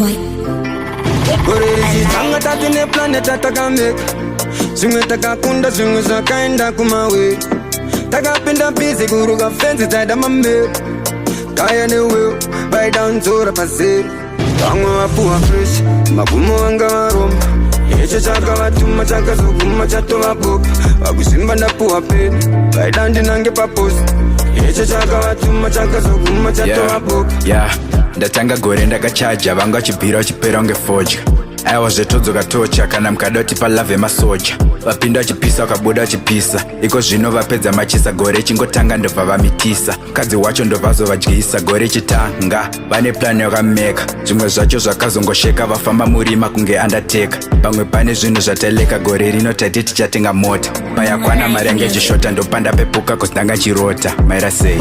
boy. Gore richitanga tatine planet atakameka. Zvimwe takakunda zvimwe zvakaenda kumawe. Takapinda busy kuruka fence taida mameo. Kaya newewo vaidaudzora pazero. Vamwe vapuwa fresh magumo vanga varomba. Icho chakavatuma chakazoguma chatovaboka. Vakuzvimba ndapuwa peni vaida ndinange papost. Icho chakavatuma chakazoguma chatovaboka. Ndatanga gore ndakachaja vanga vachibhira vachipera unge fodya. Aiwa zvetodzoka tocha kana mukadoti palave masoja. Vapinda vachipisa vakabuda vachipisa. Iko zvino vapedza machisa gore chingotanga ndobva vamitisa. Mukadzi wacho ndobvazovadyisa gore chitanga. Vane plani yakameka. Zvimwe zvacho zvakazongosheka vafamba murima kunge undertaker. Pamwe pane zvinhu zvateleka gore rino taiti tichatenga mota. Payakwana mari yange ichishota ndopanda pepuka kuti ndanga nchirota. Maira sei?